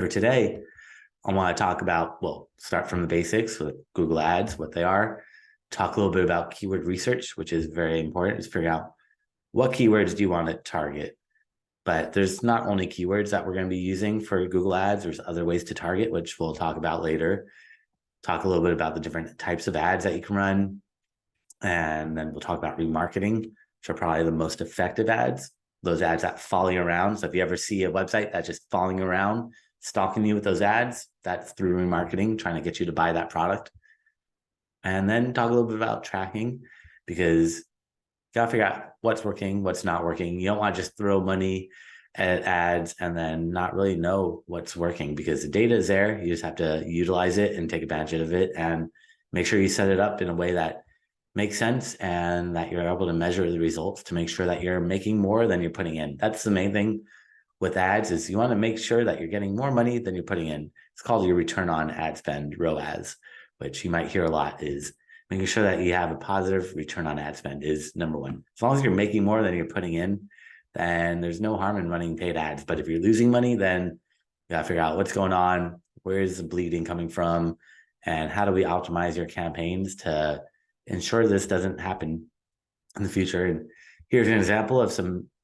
For today, I want to talk about, start from the basics with Google Ads, what they are, talk a little bit about keyword research, which is very important, to figure out what keywords do you want to target. But there's not only keywords that we're going to be using for Google Ads, there's other ways to target, which we'll talk about later. Talk a little bit about the different types of ads that you can run. And then we'll talk about remarketing, which are probably the most effective ads, those ads that follow you around. So if you ever see a website that's just following you around, stalking you with those ads, that's through remarketing, trying to get you to buy that product. And then talk a little bit about tracking, because you got to figure out what's working, what's not working. You don't want to just throw money at ads and then not really know what's working, because the data is there. You just have to utilize it and take advantage of it and make sure you set it up in a way that makes sense and that you're able to measure the results to make sure that you're making more than you're putting in. That's the main thing with ads, is you want to make sure that you're getting more money than you're putting in. It's called your return on ad spend, ROAS, which you might hear a lot. Is making sure that you have a positive return on ad spend is number one. As long as you're making more than you're putting in, then there's no harm in running paid ads. But if you're losing money, then you got to figure out what's going on, where is the bleeding coming from, and how do we optimize your campaigns to ensure this doesn't happen in the future. And here's an example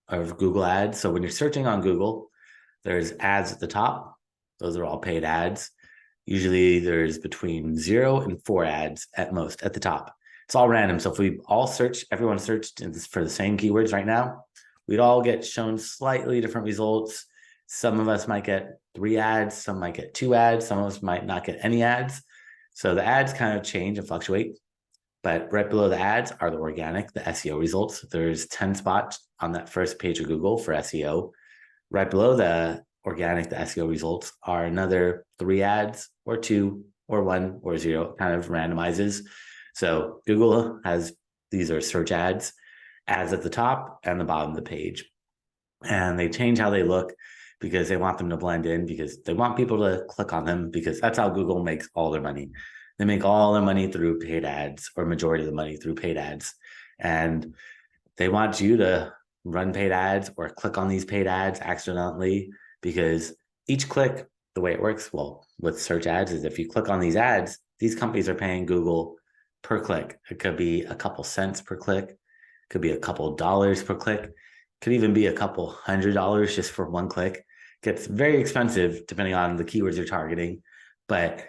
of Google ads. So when you're searching on Google, there's ads at the top. Those are all paid ads. Usually there's between 0 and 4 ads at most at the top. It's all random. So if we all everyone searched for the same keywords right now, we'd all get shown slightly different results. Some of us might get 3 ads, some might get 2 ads, some of us might not get any ads. So the ads kind of change and fluctuate. But right below the ads are the organic, the SEO results. There's 10 spots on that first page of Google for SEO. Right below the organic, the SEO results, are another 3 ads or 2 or 1 or 0, kind of randomizes. So Google has, these are search ads at the top and the bottom of the page. And they change how they look because they want them to blend in, because they want people to click on them, because that's how Google makes all their money. They make all their money through paid ads, or majority of the money through paid ads. And they want you to run paid ads or click on these paid ads accidentally, because each click, the way it works, with search ads, is if you click on these ads, these companies are paying Google per click. It could be a couple cents per click, could be a couple dollars per click, could even be a couple $100 just for one click. It gets very expensive depending on the keywords you're targeting, but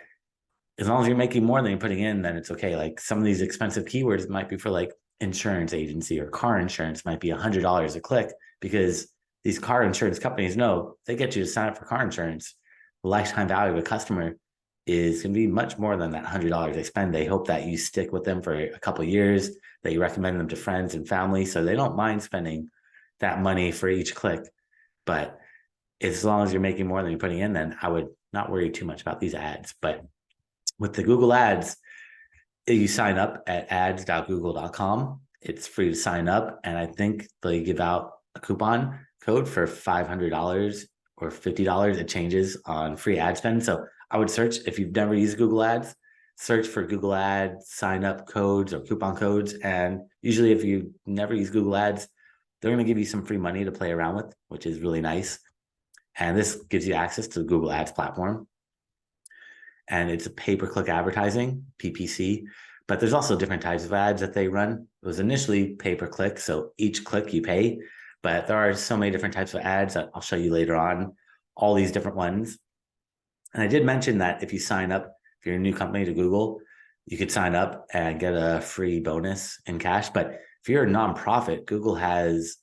as long as you're making more than you're putting in, then it's okay. Like some of these expensive keywords might be for like insurance agency or car insurance, might be $100 a click, because these car insurance companies know they get you to sign up for car insurance. The lifetime value of a customer is going to be much more than that $100 they spend. They hope that you stick with them for a couple of years, that you recommend them to friends and family. So they don't mind spending that money for each click. But as long as you're making more than you're putting in, then I would not worry too much about these ads. But with the Google ads, you sign up at ads.google.com. It's free to sign up. And I think they give out a coupon code for $500 or $50. It changes on free ad spend. So I would search, if you've never used Google ads, search for Google ads, sign up codes or coupon codes. And usually if you never use Google ads, they're going to give you some free money to play around with, which is really nice. And this gives you access to the Google Ads platform. And it's a pay-per-click advertising, PPC, but there's also different types of ads that they run. It was initially pay-per-click, so each click you pay, but there are so many different types of ads that I'll show you later on, all these different ones. And I did mention that if you sign up, if you're a new company to Google, you could sign up and get a free bonus in cash. But if you're a nonprofit, Google has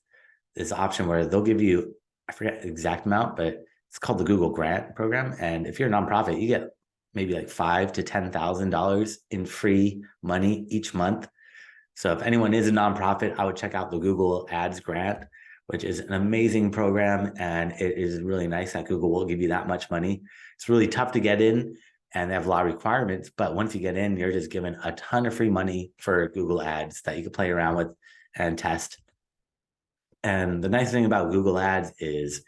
this option where they'll give you, I forget the exact amount, but it's called the Google Grant Program. And if you're a nonprofit, you get maybe like $5,000 to $10,000 in free money each month. So if anyone is a nonprofit, I would check out the Google Ads Grant, which is an amazing program. And it is really nice that Google will give you that much money. It's really tough to get in, and they have a lot of requirements. But once you get in, you're just given a ton of free money for Google Ads that you can play around with and test. And the nice thing about Google Ads is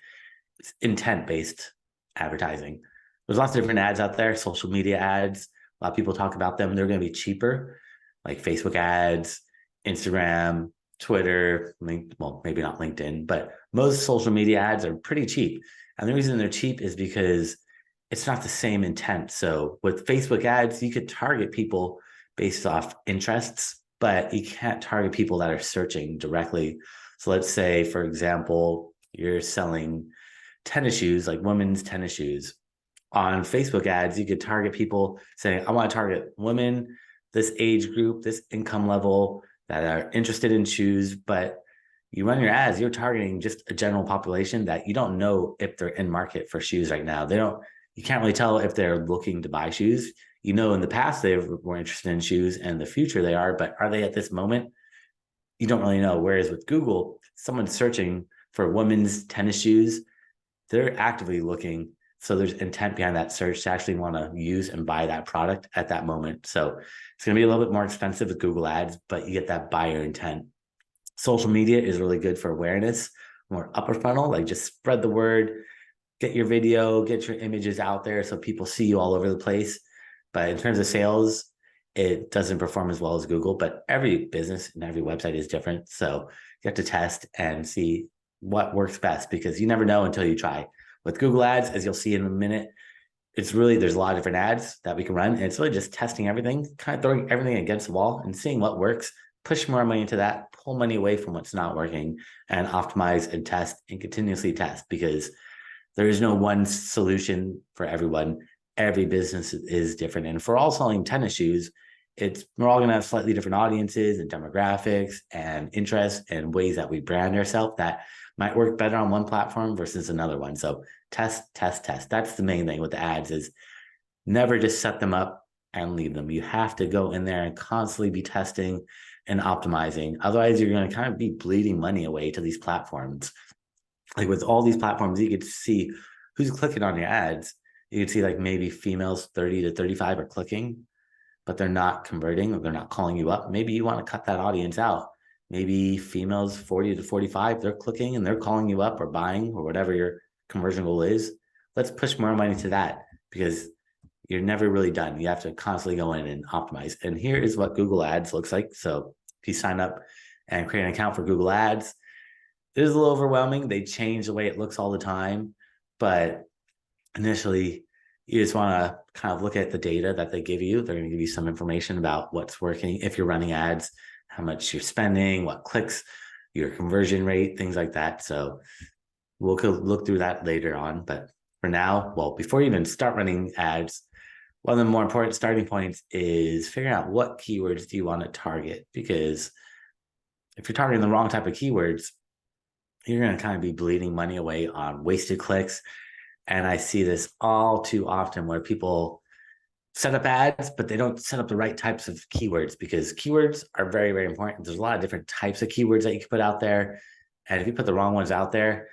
it's intent-based advertising. There's lots of different ads out there, social media ads. A lot of people talk about them. They're going to be cheaper, like Facebook ads, Instagram, Twitter, well, maybe not LinkedIn, but most social media ads are pretty cheap. And the reason they're cheap is because it's not the same intent. So with Facebook ads, you could target people based off interests, but you can't target people that are searching directly. So let's say, for example, you're selling tennis shoes, like women's tennis shoes. On Facebook ads, you could target people saying, I want to target women, this age group, this income level that are interested in shoes. But you run your ads, you're targeting just a general population that you don't know if they're in market for shoes right now. You can't really tell if they're looking to buy shoes. You know, in the past, they were interested in shoes, and in the future they are, but are they at this moment? You don't really know. Whereas with Google, someone's searching for women's tennis shoes, they're actively looking. So there's intent behind that search to actually want to use and buy that product at that moment. So it's going to be a little bit more expensive with Google ads, but you get that buyer intent. Social media is really good for awareness, more upper funnel, like just spread the word, get your video, get your images out there so people see you all over the place. But in terms of sales, it doesn't perform as well as Google, but every business and every website is different. So you have to test and see what works best, because you never know until you try. With Google ads, as you'll see in a minute, there's a lot of different ads that we can run. And it's really just testing everything, kind of throwing everything against the wall and seeing what works, push more money into that, pull money away from what's not working, and optimize and test and continuously test, because there is no one solution for everyone. Every business is different. And if we're all selling tennis shoes, we're all going to have slightly different audiences and demographics and interests and ways that we brand ourselves that might work better on one platform versus another one. So test, test, test. That's the main thing with the ads, is never just set them up and leave them. You have to go in there and constantly be testing and optimizing. Otherwise, you're going to kind of be bleeding money away to these platforms. Like with all these platforms, you get to see who's clicking on your ads. You can see like maybe females 30 to 35 are clicking, but they're not converting, or they're not calling you up. Maybe you want to cut that audience out. Maybe females 40 to 45, they're clicking and they're calling you up or buying or whatever your conversion goal is. Let's push more money to that, because you're never really done. You have to constantly go in and optimize. And here is what Google Ads looks like. So if you sign up and create an account for Google Ads, it is a little overwhelming. They change the way it looks all the time, but initially you just want to kind of look at the data that they give you. They're going to give you some information about what's working, if you're running ads, how much you're spending, what clicks, your conversion rate, things like that. So we'll look through that later on. But for now, well, before you even start running ads, one of the more important starting points is figuring out what keywords do you want to target. Because if you're targeting the wrong type of keywords, you're going to kind of be bleeding money away on wasted clicks. And I see this all too often where people set up ads, but they don't set up the right types of keywords, because keywords are very, very important. There's a lot of different types of keywords that you can put out there. And if you put the wrong ones out there,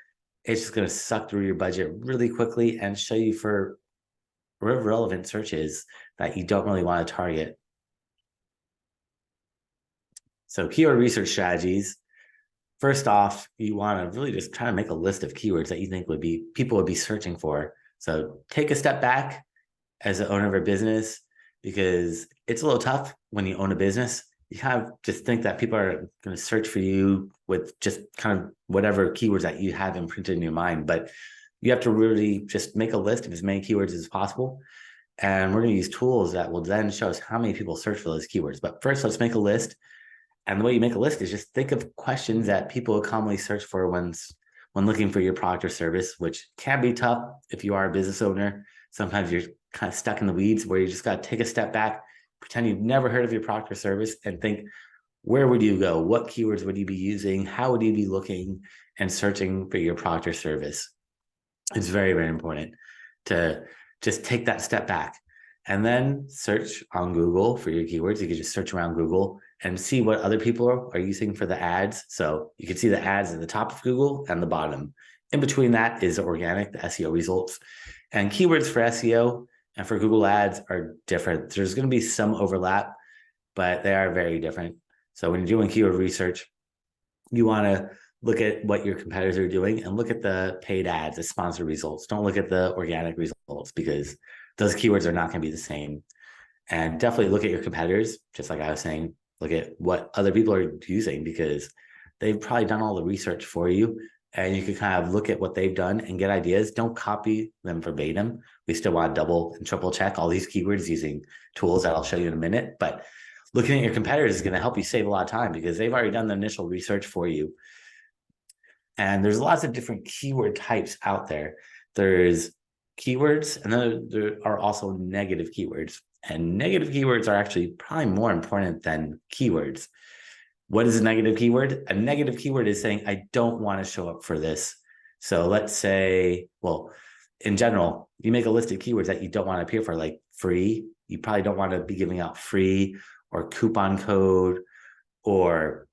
it's just going to suck through your budget really quickly and show you for irrelevant searches that you don't really want to target. So keyword research strategies. First off, you want to really just try to make a list of keywords that you think people would be searching for. So take a step back as the owner of a business, because it's a little tough when you own a business. You kind of just think that people are going to search for you with just kind of whatever keywords that you have imprinted in your mind. But you have to really just make a list of as many keywords as possible. And we're going to use tools that will then show us how many people search for those keywords. But first, let's make a list. And the way you make a list is just think of questions that people would commonly search for when looking for your product or service, which can be tough if you are a business owner. Sometimes you're kind of stuck in the weeds where you just got to take a step back, pretend you've never heard of your product or service, and think, where would you go? What keywords would you be using? How would you be looking and searching for your product or service? It's very, very important to just take that step back and then search on Google for your keywords. You can just search around Google and see what other people are using for the ads. So you can see the ads at the top of Google and the bottom. In between that is organic, the SEO results. And keywords for SEO and for Google ads are different. There's going to be some overlap, but they are very different. So when you're doing keyword research, you want to look at what your competitors are doing and look at the paid ads, the sponsored results. Don't look at the organic results, because those keywords are not going to be the same. And definitely look at your competitors, just like I was saying. Look at what other people are using, because they've probably done all the research for you and you can kind of look at what they've done and get ideas. Don't copy them verbatim. We still want to double and triple check all these keywords using tools that I'll show you in a minute. But looking at your competitors is going to help you save a lot of time because they've already done the initial research for you. And there's lots of different keyword types out there. There's keywords, and then there are also negative keywords. And negative keywords are actually probably more important than keywords. What is a negative keyword? A negative keyword is saying, I don't want to show up for this. So let's say, well, in general, you make a list of keywords that you don't want to appear for, like free. You probably don't want to be giving out free or coupon code, or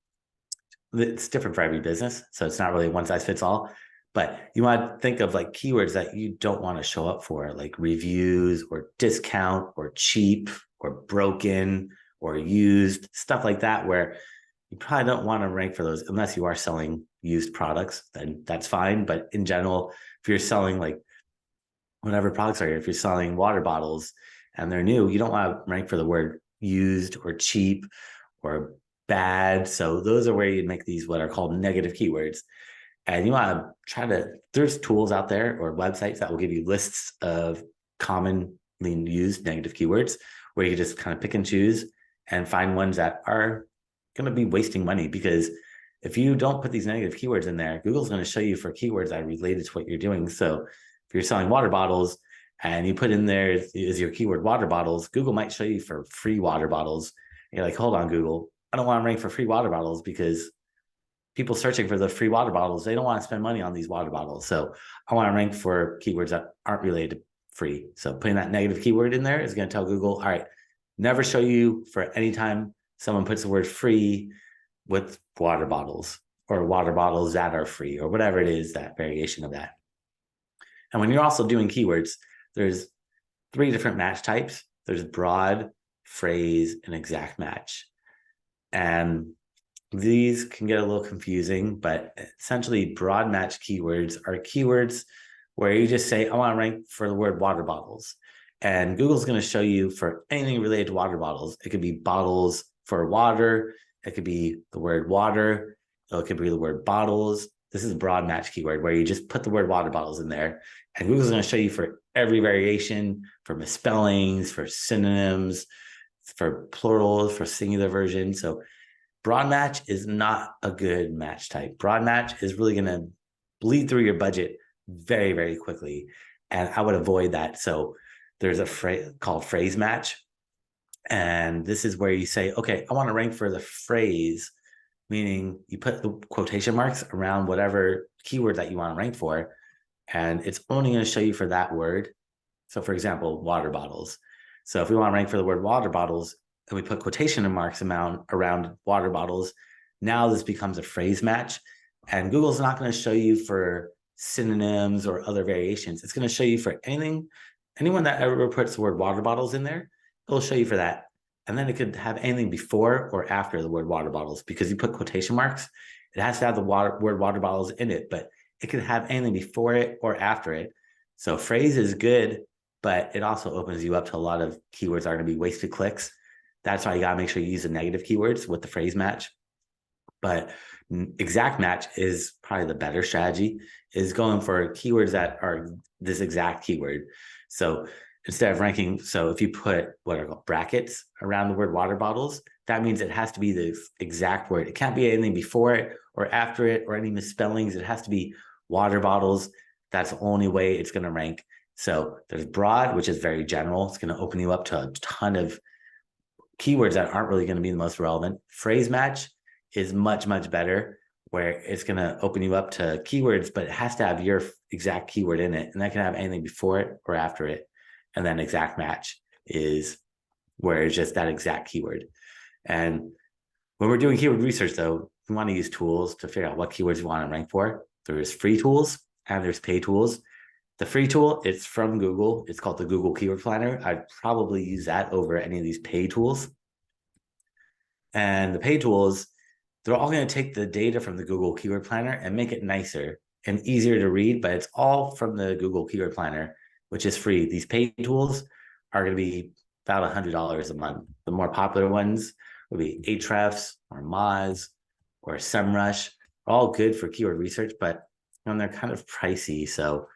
it's different for every business. So it's not really one size fits all, but you want to think of like keywords that you don't want to show up for, like reviews or discount or cheap or broken or used, stuff like that, where you probably don't want to rank for those unless you are selling used products, then that's fine. But in general, if you're selling like whatever products are here, if you're selling water bottles and they're new, you don't want to rank for the word used or cheap or bad. So those are where you'd make these what are called negative keywords. And you want to try to, there's tools out there or websites that will give you lists of commonly used negative keywords where you just kind of pick and choose and find ones that are going to be wasting money. Because if you don't put these negative keywords in there, Google's going to show you for keywords that are related to what you're doing. So if you're selling water bottles and you put in there is your keyword water bottles, Google might show you for free water bottles. And you're like, hold on, Google, I don't want to rank for free water bottles because people searching for the free water bottles, they don't want to spend money on these water bottles. So I want to rank for keywords that aren't related to free. So putting that negative keyword in there is going to tell Google, all right, never show you for any time someone puts the word free with water bottles or water bottles that are free or whatever it is, that variation of that. And when you're also doing keywords, there's 3 different match types. There's broad, phrase, and exact match. And these can get a little confusing, but essentially broad match keywords are keywords where you just say, I want to rank for the word water bottles. And Google's going to show you for anything related to water bottles. It could be bottles for water. It could be the word water. It could be the word bottles. This is a broad match keyword where you just put the word water bottles in there. And Google's going to show you for every variation, for misspellings, for synonyms, for plurals, for singular version. So broad match is not a good match type. Broad match is really going to bleed through your budget very, very quickly. And I would avoid that. So there's a phrase called phrase match. And this is where you say, okay, I want to rank for the phrase, meaning you put the quotation marks around whatever keyword that you want to rank for. And it's only going to show you for that word. So for example, water bottles. So if we want to rank for the word water bottles and we put quotation marks around water bottles, now this becomes a phrase match. And Google's not going to show you for synonyms or other variations. It's going to show you for anyone that ever puts the word water bottles in there, it'll show you for that. And then it could have anything before or after the word water bottles, because you put quotation marks, it has to have the word water bottles in it, but it could have anything before it or after it. So phrase is good, but it also opens you up to a lot of keywords that are going to be wasted clicks. That's why you got to make sure you use the negative keywords with the phrase match. But exact match is probably the better strategy, is going for keywords that are this exact keyword. So instead of ranking, so if you put what are called brackets around the word water bottles, that means it has to be the exact word. It can't be anything before it or after it or any misspellings. It has to be water bottles. That's the only way it's going to rank. So there's broad, which is very general. It's going to open you up to a ton of keywords that aren't really going to be the most relevant. Phrase match is much, much better, where it's going to open you up to keywords, but it has to have your exact keyword in it. And that can have anything before it or after it. And then exact match is where it's just that exact keyword. And when we're doing keyword research, though, we want to use tools to figure out what keywords we want to rank for. There's free tools and there's paid tools. The free tool, it's from Google. It's called the Google Keyword Planner. I'd probably use that over any of these paid tools. And the paid tools, they're all going to take the data from the Google Keyword Planner and make it nicer and easier to read, but it's all from the Google Keyword Planner, which is free. These paid tools are going to be about $100 a month. The more popular ones would be Ahrefs or Moz or SEMrush, all good for keyword research, but and they're kind of pricey. So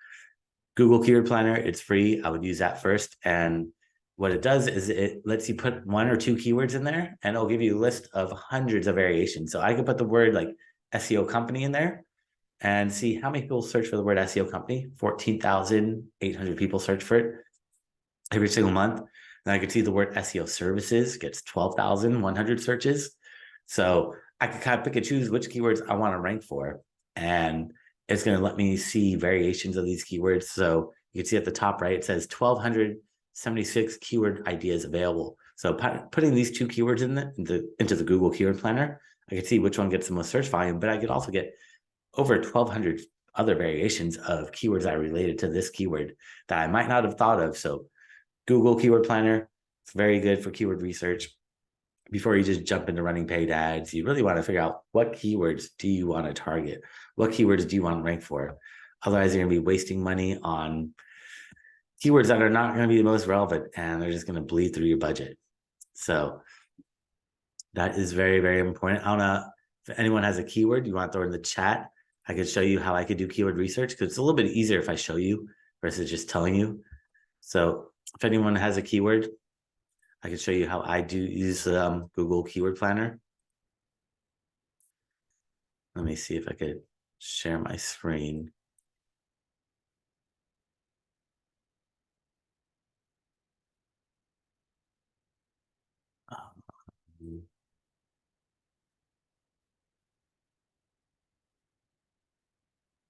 Google Keyword Planner, it's free. I would use that first. And what it does is it lets you put 1 or 2 keywords in there, and it'll give you a list of hundreds of variations. So I could put the word like SEO company in there and see how many people search for the word SEO company. 14,800 people search for it every single month. And I could see the word SEO services gets 12,100 searches. So I could kind of pick and choose which keywords I want to rank for. And it's going to let me see variations of these keywords. So you can see at the top right, it says 1,276 keyword ideas available. So putting these 2 keywords into the Google Keyword Planner, I could see which one gets the most search volume, but I could also get over 1,200 other variations of keywords that are related to this keyword that I might not have thought of. So Google Keyword Planner, it's very good for keyword research. Before you just jump into running paid ads, you really want to figure out what keywords do you want to target? What keywords do you want to rank for? Otherwise, you're going to be wasting money on keywords that are not going to be the most relevant, and they're just going to bleed through your budget. So that is very, very important. I don't know if anyone has a keyword you want to throw in the chat. I could show you how I could do keyword research, because it's a little bit easier if I show you versus just telling you. So if anyone has a keyword, I can show you how I do use Google Keyword Planner. Let me see if I could share my screen.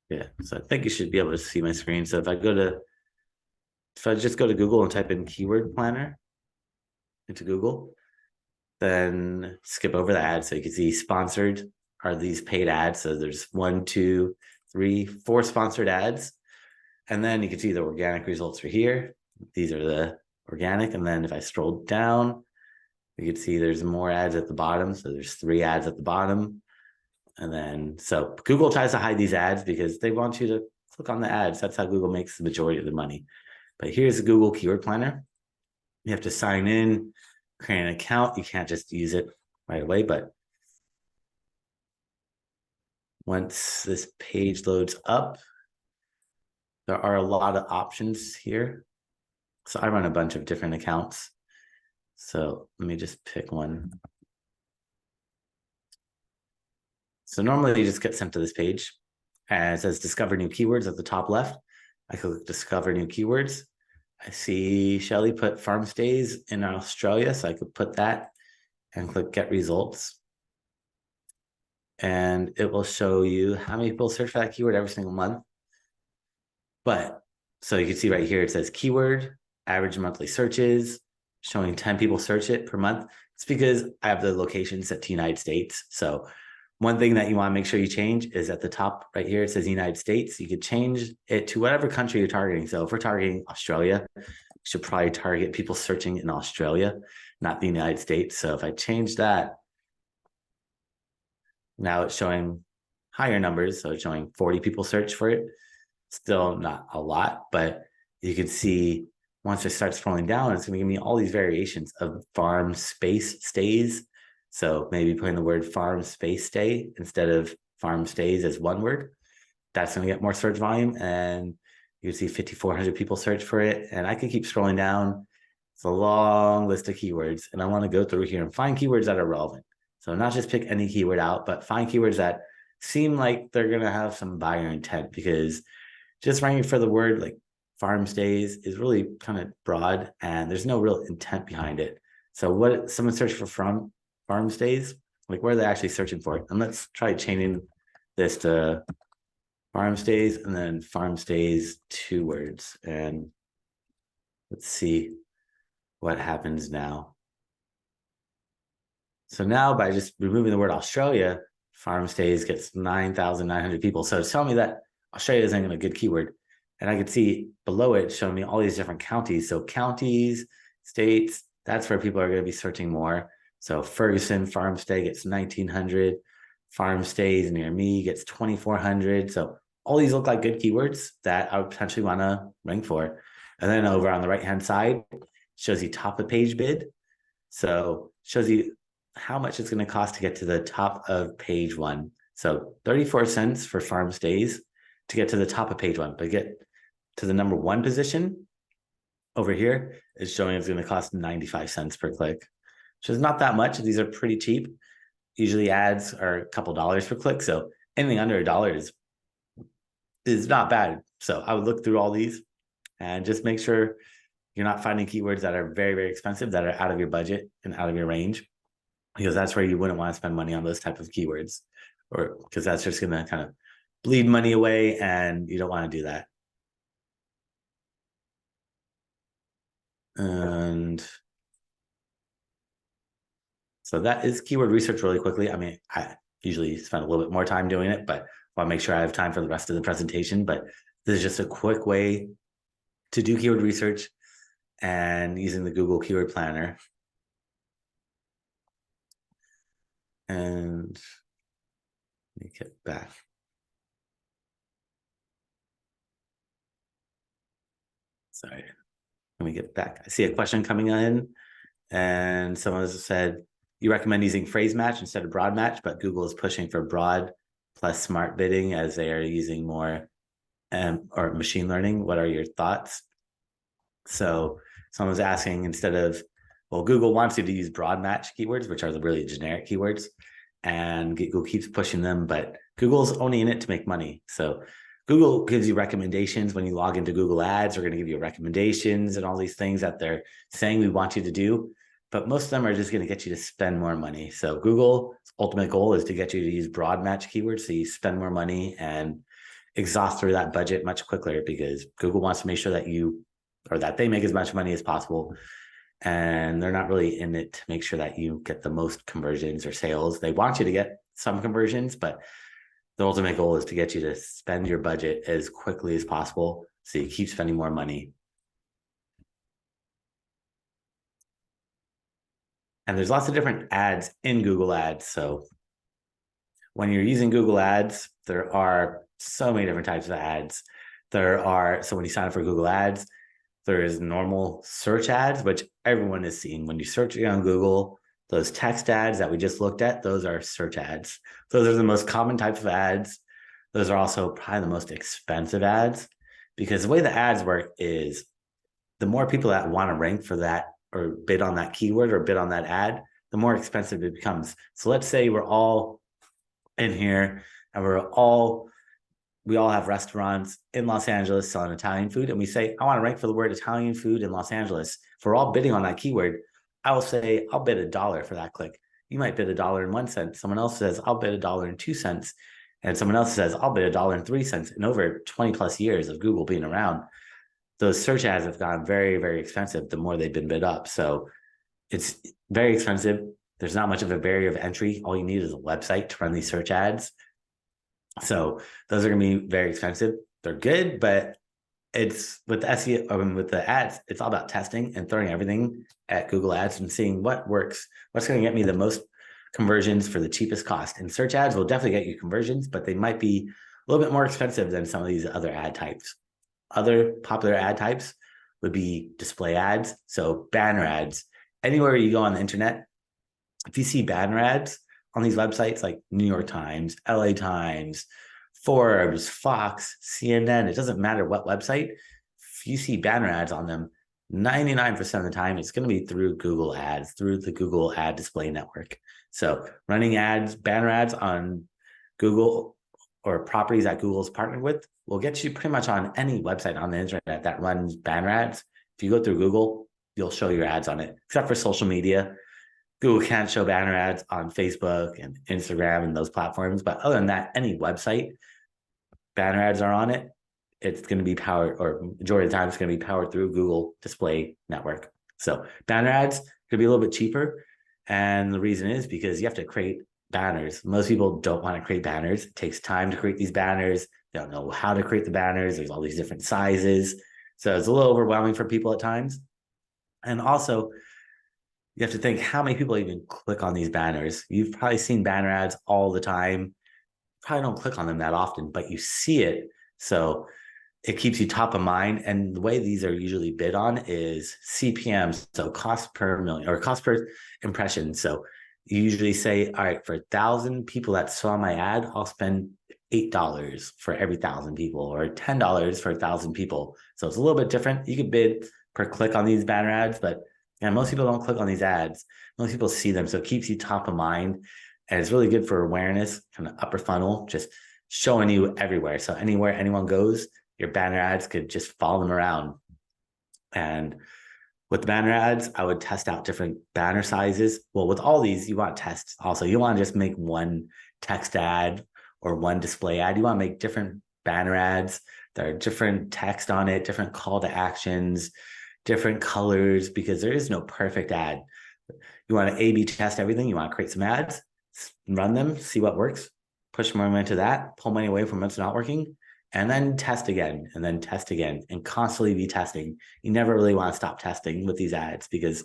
Yeah, so I think you should be able to see my screen. So if I just go to Google and type in Keyword Planner into Google, then skip over the ads. So you can see sponsored are these paid ads. So there's 1, 2, 3, 4 sponsored ads. And then you can see the organic results are here. These are the organic. And then if I scroll down, you can see there's more ads at the bottom. So there's 3 ads at the bottom. And then, so Google tries to hide these ads because they want you to click on the ads. That's how Google makes the majority of the money. But here's the Google Keyword Planner. You have to sign in, create an account. You can't just use it right away, but once this page loads up, there are a lot of options here. So I run a bunch of different accounts. So let me just pick one. So normally you just get sent to this page, and it says discover new keywords at the top left. I click discover new keywords. I see Shelly put farm stays in Australia, so I could put that and click get results. And it will show you how many people search for that keyword every single month. But so you can see right here, it says keyword, average monthly searches, showing 10 people search it per month. It's because I have the location set to United States. So one thing that you want to make sure you change is at the top right here, it says United States. You could change it to whatever country you're targeting. So if we're targeting Australia, you should probably target people searching in Australia, not the United States. So if I change that, now it's showing higher numbers. So it's showing 40 people search for it. Still not a lot, but you can see once I start scrolling down, it's going to give me all these variations of farm space stays. So maybe putting the word farm space stay instead of farm stays as one word. That's going to get more search volume, and you can see 5,400 people search for it. And I can keep scrolling down. It's a long list of keywords, and I want to go through here and find keywords that are relevant. So not just pick any keyword out, but find keywords that seem like they're going to have some buyer intent, because just ranking for the word like farm stays is really kind of broad, and there's no real intent behind it. So what someone search for from farm stays, like where are they actually searching for it? And let's try changing this to farm stays and then farm stays 2 words. And let's see what happens now. So now by just removing the word Australia, farm stays gets 9,900 people. So it's telling me that Australia isn't a good keyword. And I could see below it showing me all these different counties. So counties, states, that's where people are going to be searching more. So Ferguson farm stay gets 1,900. Farm stays near me gets 2,400. So all these look like good keywords that I would potentially want to rank for. And then over on the right-hand side, shows you top of page bid. So shows you how much it's going to cost to get to the top of page 1. So 34 cents for farm stays. to get to the top of page one, but get to the number one position over here is showing it's going to cost 95 cents per click, which is not that much. These are pretty cheap. Usually ads are a couple dollars per click. So anything under $1 is not bad. So I would look through all these and just make sure you're not finding keywords that are very, very expensive, that are out of your budget and out of your range, because that's where you wouldn't want to spend money on those type of keywords, or because that's just going to kind of bleed money away, and you don't want to do that. And so that is keyword research really quickly. I mean, I usually spend a little bit more time doing it, but I want to make sure I have time for the rest of the presentation. But this is just a quick way to do keyword research and using the Google Keyword Planner. And let me get back. Sorry, let me get back. I see a question coming in, and someone has said, you recommend using phrase match instead of broad match, but Google is pushing for broad plus smart bidding as they are using more or machine learning. What are your thoughts? So someone's asking, instead of, well, Google wants you to use broad match keywords, which are the really generic keywords, and Google keeps pushing them, but Google's only in it to make money. So Google gives you recommendations when you log into Google Ads. They're going to give you recommendations and all these things that they're saying we want you to do, but most of them are just going to get you to spend more money. So Google's ultimate goal is to get you to use broad match keywords so you spend more money and exhaust through that budget much quicker, because Google wants to make sure that that they make as much money as possible. And they're not really in it to make sure that you get the most conversions or sales. They want you to get some conversions, but the ultimate goal is to get you to spend your budget as quickly as possible so you keep spending more money. And there's lots of different ads in Google Ads. So when you're using Google Ads, there are so many different types of ads. So when you sign up for Google Ads, there is normal search ads, which everyone is seeing. When you search on Google, those text ads that we just looked at, those are search ads. Those are the most common types of ads. Those are also probably the most expensive ads, because the way the ads work is the more people that want to rank for that or bid on that keyword or bid on that ad, the more expensive it becomes. So let's say we're all in here and we all have restaurants in Los Angeles selling Italian food, and we say, I want to rank for the word Italian food in Los Angeles. If we're all bidding on that keyword, I will say, I'll bid $1 for that click. You might bid $1.01. Someone else says, I'll bid $1.02. And someone else says, I'll bid $1.03. And over 20 plus years of Google being around, those search ads have gotten very, very expensive the more they've been bid up. So it's very expensive. There's not much of a barrier of entry. All you need is a website to run these search ads. So those are going to be very expensive. They're good, but it's with the SEO, with the ads, it's all about testing and throwing everything at Google Ads and seeing what works, what's going to get me the most conversions for the cheapest cost. And search ads will definitely get you conversions, but they might be a little bit more expensive than some of these other ad types. Other popular ad types would be display ads. So banner ads. Anywhere you go on the internet, if you see banner ads on these websites like New York Times, LA Times, Forbes, Fox, CNN, it doesn't matter what website, if you see banner ads on them, 99% of the time, it's going to be through Google Ads, through the Google Ad Display Network. So running ads, banner ads on Google or properties that Google's partnered with will get you pretty much on any website on the internet that runs banner ads. If you go through Google, you'll show your ads on it, except for social media. Google can't show banner ads on Facebook and Instagram and those platforms. But other than that, any website, banner ads are on it. It's going to be powered, or majority of the time, it's going to be powered through Google Display Network. So banner ads could be a little bit cheaper. And the reason is because you have to create banners. Most people don't want to create banners. It takes time to create these banners. They don't know how to create the banners. There's all these different sizes. So it's a little overwhelming for people at times. And also, you have to think, how many people even click on these banners? You've probably seen banner ads all the time. Probably don't click on them that often, but you see it. So it keeps you top of mind. And the way these are usually bid on is CPMs, so cost per million or cost per impression. So you usually say, all right, for 1,000 people that saw my ad, I'll spend $8 for every 1,000 people, or $10 for 1,000 people. So it's a little bit different. You could bid per click on these banner ads, but most people don't click on these ads. Most people see them, so it keeps you top of mind, and it's really good for awareness, kind of upper funnel, just showing you everywhere. So anywhere anyone goes, your banner ads could just follow them around. And with the banner ads, I would test out different banner sizes. Well, with all these, you want tests also. You want to just make one text ad or one display ad. You want to make different banner ads that are different text on it, different call to actions, different colors, because there is no perfect ad. You want to A/B test everything. You want to create some ads, run them, see what works, push more into that, pull money away from what's not working, and then test again, and then test again, and constantly be testing. You never really want to stop testing with these ads, because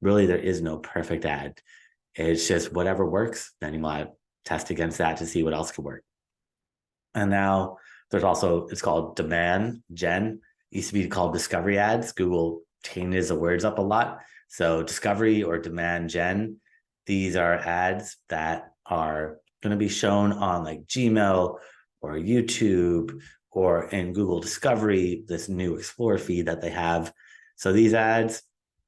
really there is no perfect ad. It's just whatever works, then you want to test against that to see what else could work. And now there's also, it's called demand gen. It used to be called discovery ads. Google changes the words up a lot. So discovery or demand gen, these are ads that are going to be shown on like Gmail or YouTube or in Google Discovery, this new Explore feed that they have. So these ads,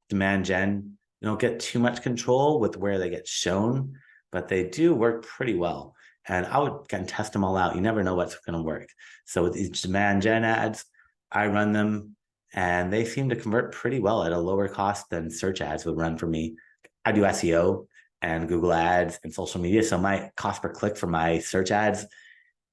demand gen, you don't get too much control with where they get shown, but they do work pretty well. And I would kind of test them all out. You never know what's going to work. So with these demand gen ads, I run them and they seem to convert pretty well at a lower cost than search ads would run for me. I do SEO and Google ads and social media. So my cost per click for my search ads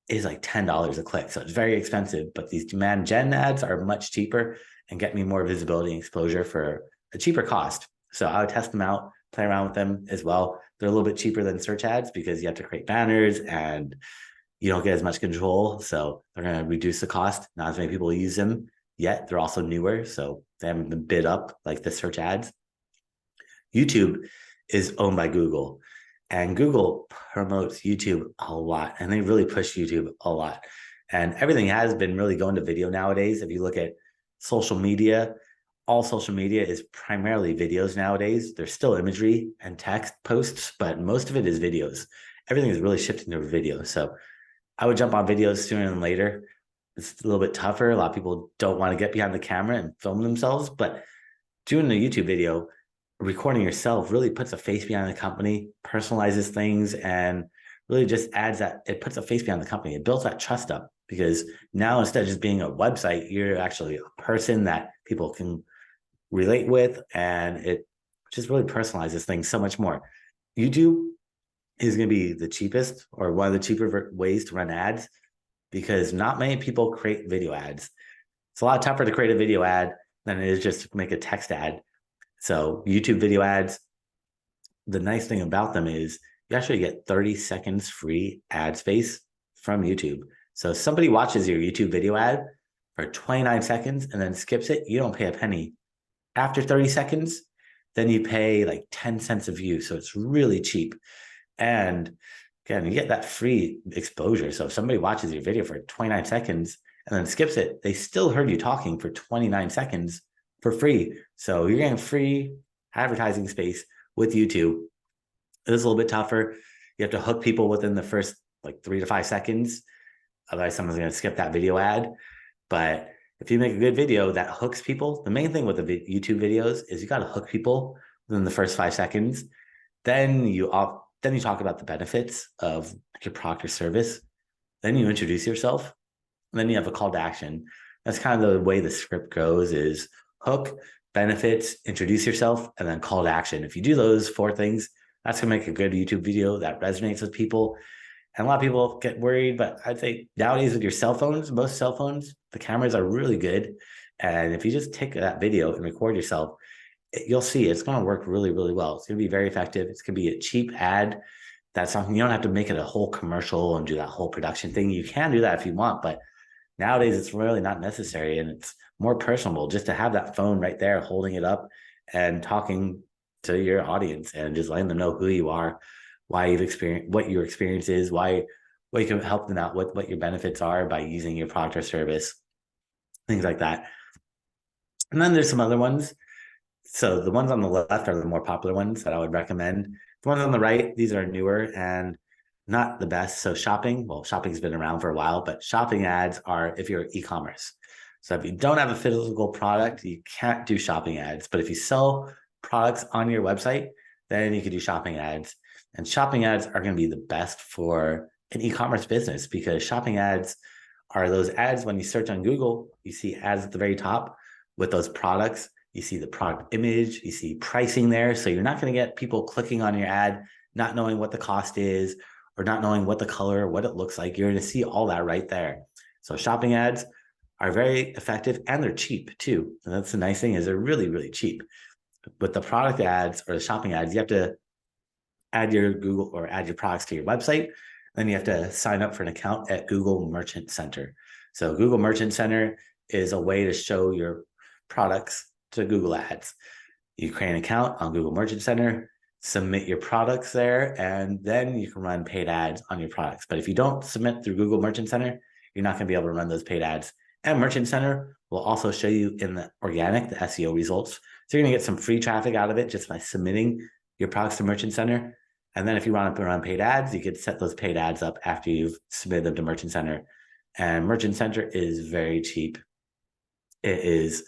is like $10 a click. So it's very expensive, but these demand gen ads are much cheaper and get me more visibility and exposure for a cheaper cost. So I would test them out, play around with them as well. They're a little bit cheaper than search ads because you have to create banners and you don't get as much control. So they're going to reduce the cost. Not as many people use them yet. They're also newer, so they haven't been bid up like the search ads. YouTube is owned by Google, and Google promotes YouTube a lot, and they really push YouTube a lot. And everything has been really going to video nowadays. If you look at social media, all social media is primarily videos nowadays. There's still imagery and text posts, but most of it is videos. Everything is really shifting to video. So I would jump on videos sooner than later. It's a little bit tougher. A lot of people don't want to get behind the camera and film themselves, but doing a YouTube video, recording yourself really puts a face behind the company, personalizes things, and really just adds that, it puts a face behind the company. It builds that trust up, because now instead of just being a website, you're actually a person that people can relate with, and it just really personalizes things so much more. YouTube is going to be the cheapest, or one of the cheaper ways to run ads, because not many people create video ads. It's a lot tougher to create a video ad than it is just to make a text ad. So YouTube video ads, the nice thing about them is you actually get 30 seconds free ad space from YouTube. So if somebody watches your YouTube video ad for 29 seconds and then skips it, you don't pay a penny. After 30 seconds, then you pay like 10 cents a view. So it's really cheap. And again, you get that free exposure. So if somebody watches your video for 29 seconds and then skips it, they still heard you talking for 29 seconds for free. So you're getting free advertising space with YouTube. It is a little bit tougher. You have to hook people within the first like 3 to 5 seconds. Otherwise, someone's going to skip that video ad. But if you make a good video that hooks people, the main thing with the YouTube videos is you got to hook people within the first 5 seconds. Then you talk about the benefits of your product or service. Then you introduce yourself. And then you have a call to action. That's kind of the way the script goes, is hook, benefits, introduce yourself, and then call to action. If you do those 4 things, that's going to make a good YouTube video that resonates with people. And a lot of people get worried, but I'd say nowadays with your cell phones, most cell phones, the cameras are really good. And if you just take that video and record yourself, you'll see it's going to work really, really well. It's going to be very effective. It's going to be a cheap ad. That's something you don't have to make it a whole commercial and do that whole production thing. You can do that if you want, but nowadays it's really not necessary, and it's more personable just to have that phone right there, holding it up and talking to your audience and just letting them know who you are, why you've experienced, what your experience is, why you can help them out, what your benefits are by using your product or service, things like that. And then there's some other ones. So the ones on the left are the more popular ones that I would recommend. The ones on the right, these are newer, and not the best. So shopping, well, shopping's been around for a while, but shopping ads are if you're e-commerce. So if you don't have a physical product, you can't do shopping ads. But if you sell products on your website, then you can do shopping ads. And shopping ads are going to be the best for an e-commerce business, because shopping ads are those ads when you search on Google, you see ads at the very top with those products. You see the product image, you see pricing there. So you're not going to get people clicking on your ad, not knowing what the cost is, or not knowing what the color, what it looks like. You're going to see all that right there. So shopping ads are very effective, and they're cheap too. And that's the nice thing, is they're really, really cheap. With the product ads or the shopping ads, you have to add your Google or add your products to your website. Then you have to sign up for an account at Google Merchant Center. So Google Merchant Center is a way to show your products to Google Ads. You create an account on Google Merchant Center, submit your products there, and then you can run paid ads on your products. But if you don't submit through Google Merchant Center, you're not going to be able to run those paid ads. And Merchant Center will also show you in the organic, the SEO results. So you're going to get some free traffic out of it just by submitting your products to Merchant Center. And then if you want to run paid ads, you could set those paid ads up after you've submitted them to Merchant Center. And Merchant Center is very cheap. It is,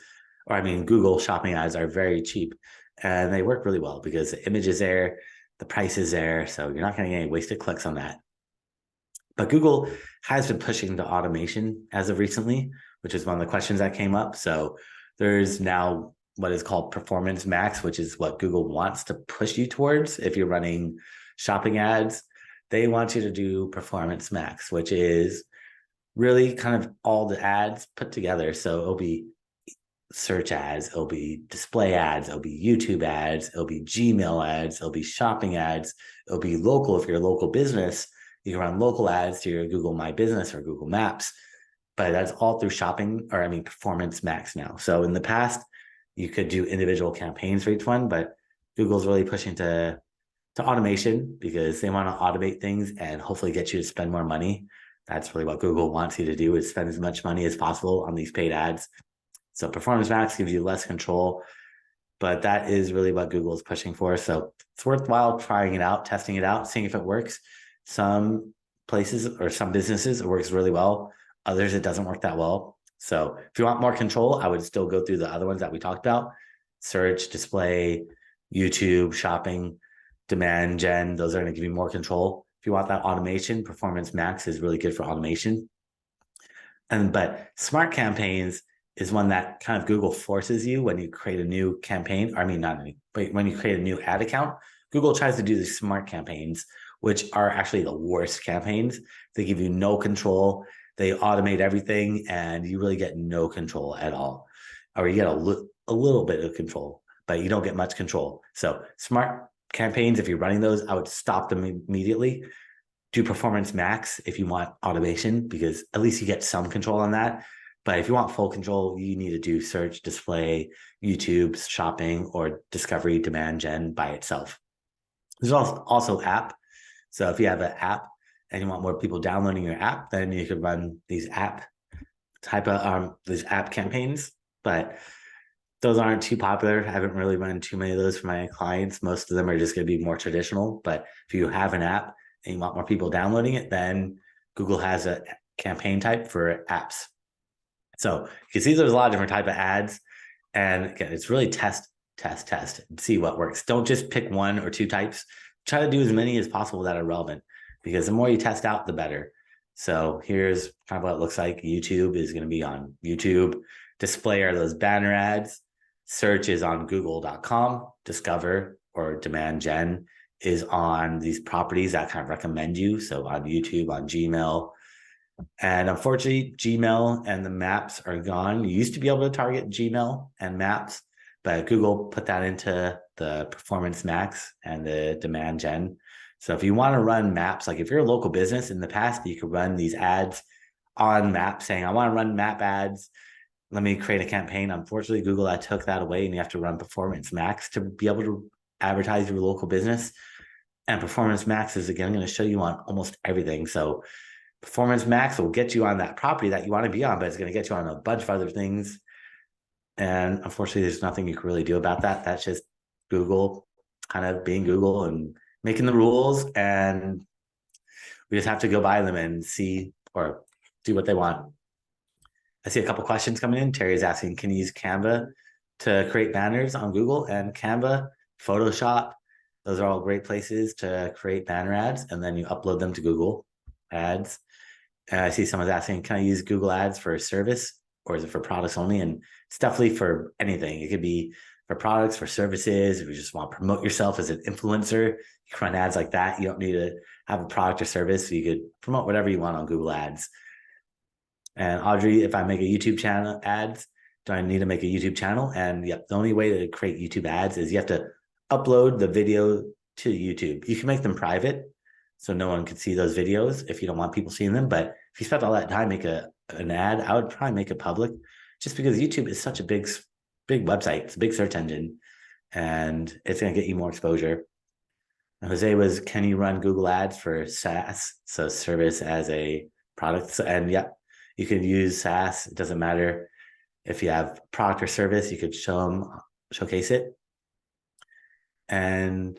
or I mean, Google shopping ads are very cheap, and they work really well because the image is there, the price is there. So you're not going to get any wasted clicks on that. But Google has been pushing to automation as of recently, which is one of the questions that came up. So there's now what is called Performance Max, which is what Google wants to push you towards. If you're running shopping ads, they want you to do Performance Max, which is really kind of all the ads put together. So it'll be search ads, it'll be display ads, it'll be YouTube ads, it'll be Gmail ads, it'll be shopping ads, it'll be local. If you're a local business, you can run local ads to your Google My Business or Google Maps, but that's all through shopping, or I mean, Performance Max now. So in the past, you could do individual campaigns for each one, but Google's really pushing to automation because they want to automate things and hopefully get you to spend more money. That's really what Google wants you to do, is spend as much money as possible on these paid ads. So Performance Max gives you less control, but that is really what Google is pushing for. So it's worthwhile trying it out, testing it out, seeing if it works. Some places or some businesses, it works really well. Others, it doesn't work that well. So if you want more control, I would still go through the other ones that we talked about: search, display, YouTube, shopping, demand gen. Those are going to give you more control. If you want that automation, Performance Max is really good for automation. But Smart Campaigns is one that kind of Google forces you when you create a new campaign. I mean, not any, but when you create a new ad account, Google tries to do these Smart Campaigns, which are actually the worst campaigns. They give you no control. They automate everything, and you really get no control at all. Or you get a little bit of control, but you don't get much control. So Smart Campaigns, if you're running those, I would stop them immediately. Do Performance Max if you want automation, because at least you get some control on that. But if you want full control, you need to do search, display, YouTube, shopping, or discovery, demand gen by itself. There's also app. So if you have an app and you want more people downloading your app, then you could run these app campaigns. But those aren't too popular. I haven't really run too many of those for my clients. Most of them are just going to be more traditional. But if you have an app and you want more people downloading it, then Google has a campaign type for apps. So you can see there's a lot of different type of ads. And again, it's really test, and see what works. Don't just pick one or two types. Try to do as many as possible that are relevant, because the more you test out, the better. So here's kind of what it looks like. YouTube is going to be on YouTube. Display are those banner ads. Search is on google.com. Discover or demand gen is on these properties that kind of recommend you. So on YouTube, on Gmail. And unfortunately, Gmail and the maps are gone. You used to be able to target Gmail and maps, but Google put that into the Performance Max and the demand gen. So if you want to run maps, like if you're a local business, in the past, you could run these ads on maps saying, I want to run map ads. Let me create a campaign. Unfortunately, Google took that away, and you have to run Performance Max to be able to advertise your local business. And Performance Max is, again, going to show you on almost everything. So Performance Max will get you on that property that you want to be on, but it's going to get you on a bunch of other things. And unfortunately, there's nothing you can really do about that. That's just Google kind of being Google and making the rules. And We just have to go by them and see or do what they want. I see a couple questions coming in. Terry is asking, can you use Canva to create banners on Google? And Canva, Photoshop, those are all great places to create banner ads, and then you upload them to Google Ads. And I see someone's asking, can I use Google Ads for a service, or is it for products only? And it's definitely for anything. It could be for products, for services. If you just want to promote yourself as an influencer, you can run ads like that. You don't need to have a product or service. So you could promote whatever you want on Google Ads. And Audrey, if I make a YouTube channel ads, do I need to make a YouTube channel? And yep, the only way to create YouTube ads is you have to upload the video to YouTube. You can make them private, so no one can see those videos if you don't want people seeing them. But if you spent all that time make an ad, I would probably make it public, just because YouTube is such a big website. It's a big search engine, and it's going to get you more exposure. And Jose was, can you run Google Ads for SaaS, so service as a product? And yeah, you can use SaaS. It doesn't matter if you have product or service. You could showcase it. And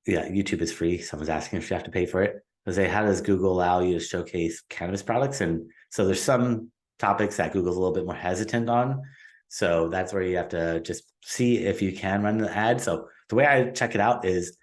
yeah, YouTube is free. Someone's asking if you have to pay for it. Jose, how does Google allow you to showcase cannabis products? And so there's some topics that Google's a little bit more hesitant on. So that's where you have to just see if you can run the ad. So the way I check it out is,